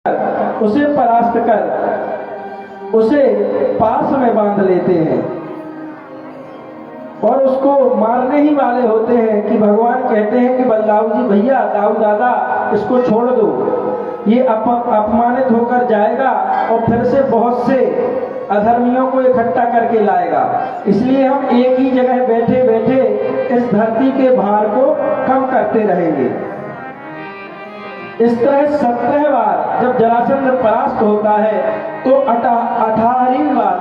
उसे परास्त कर उसे पास में बांध लेते हैं और उसको मारने ही वाले होते हैं कि भगवान कहते हैं कि बलदाऊ जी भैया, दाऊ दादा, इसको छोड़ दो, ये अपमानित होकर जाएगा और फिर से बहुत से अधर्मियों को इकट्ठा करके लाएगा। इसलिए हम एक ही जगह बैठे बैठे इस धरती के भार को कम करते रहेंगे। इस तरह 17 बार जब जरासंध परास्त होता है तो 18वीं बार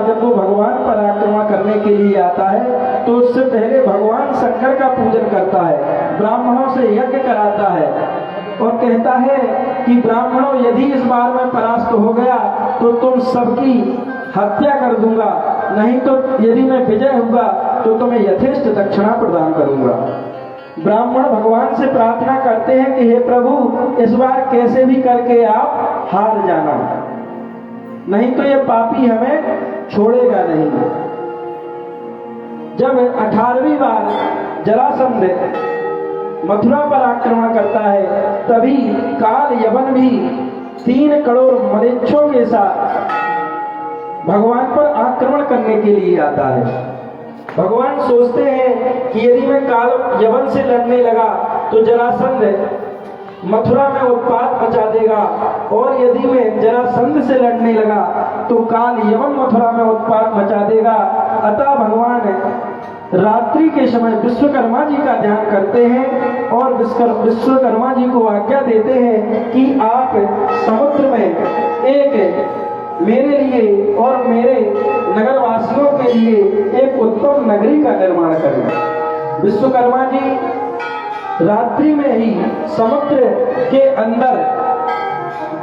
जब वो भगवान पर आक्रमण करने के लिए आता है तो उससे पहले भगवान शंकर का पूजन करता है, ब्राह्मणों से यज्ञ कराता है और कहता है कि ब्राह्मणों, यदि इस बार में परास्त हो गया तो तुम सबकी हत्या कर दूंगा, नहीं तो यदि मैं विजय हुआ तो तुम्हें यथेष्ट दक्षिणा प्रदान करूंगा। ब्राह्मण भगवान से प्रार्थना करते हैं कि हे प्रभु, इस बार कैसे भी करके आप हार जाना, नहीं तो ये पापी हमें छोड़ेगा नहीं। जब 18वीं बार जरासंध मथुरा पर आक्रमण करता है तभी काल यवन भी 3 करोड़ मलेच्छों के साथ भगवान पर आक्रमण करने के लिए आता है। भगवान सोचते हैं कि यदि मैं काल यवन से लड़ने लगा तो जरासंध मथुरा में उत्पात मचा देगा और यदि मैं जरासंध से लड़ने लगा तो काल यवन मथुरा में उत्पात मचा देगा। अतः भगवान रात्रि के समय विश्वकर्मा जी का ध्यान करते हैं और विश्वकर्मा जी को आज्ञा देते हैं कि आप समुद्र में एक मेरे लिए और मेरे नगरवासियों के लिए एक उत्तम नगरी का निर्माण करें। विश्वकर्मा जी रात्रि में ही समुद्र के अंदर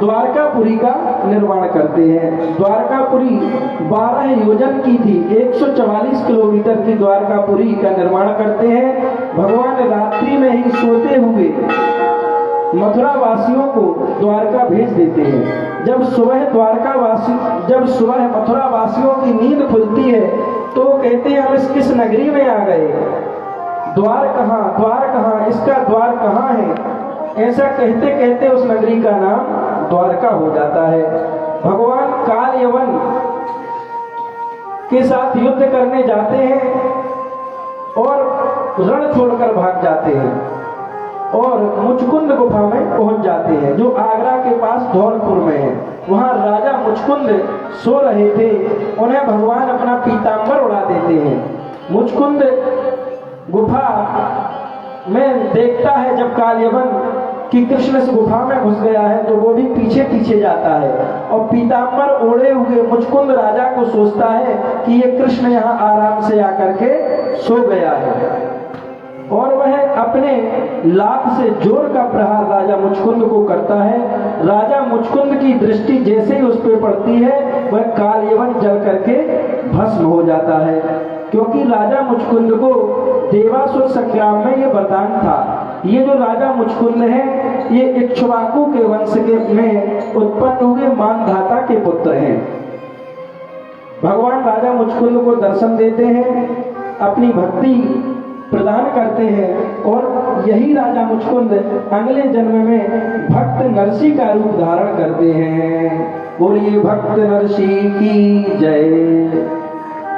द्वारकापुरी का निर्माण करते हैं। द्वारकापुरी 12 योजन की थी, 144 किलोमीटर की द्वारकापुरी का निर्माण करते हैं। भगवान रात्रि में ही सोते हुए मथुरा वासियों को द्वारका भेज देते हैं। जब सुबह मथुरा वासियों की नींद खुलती है तो कहते हैं हम इस किस नगरी में आ गए, द्वार कहाँ, इसका द्वार कहाँ है। ऐसा कहते कहते उस नगरी का नाम द्वारका हो जाता है। भगवान काल यवन के साथ युद्ध करने जाते हैं और रण छोड़कर भाग जाते हैं और मुचकुंद गुफा में पहुंच जाते हैं जो आगरा के पास धौलपुर में है। वहां राजा मुचकुंद सो रहे थे, उन्हें भगवान अपना पीतांबर उड़ा देते हैं। मुचकुंद गुफा में देखता है जब कालयवन कि कृष्ण इस गुफा में घुस गया है तो वो भी पीछे पीछे जाता है और पीतांबर ओढ़े हुए मुचकुंद राजा को सोचता है कि ये कृष्ण यहाँ आराम से आकर के सो गया है और वह अपने लात से जोर का प्रहार राजा मुचकुंद को करता है। राजा मुचकुंद की दृष्टि जैसे ही उस पर पड़ती है वह कालयवन जल करके भस्म हो जाता है, क्योंकि राजा मुचकुंद को देवासुर संग्राम में ये वरदान था। ये जो राजा मुचकुंद है ये इक्ष्वाकु के वंश के में उत्पन्न हुए मानधाता के पुत्र हैं। भगवान राजा मुचकुंद को दर्शन देते हैं, अपनी भक्ति प्रदान करते हैं और यही राजा मुचकुंद अगले जन्म में भक्त नरसी का रूप धारण करते हैं। बोलिए भक्त नरसी की जय।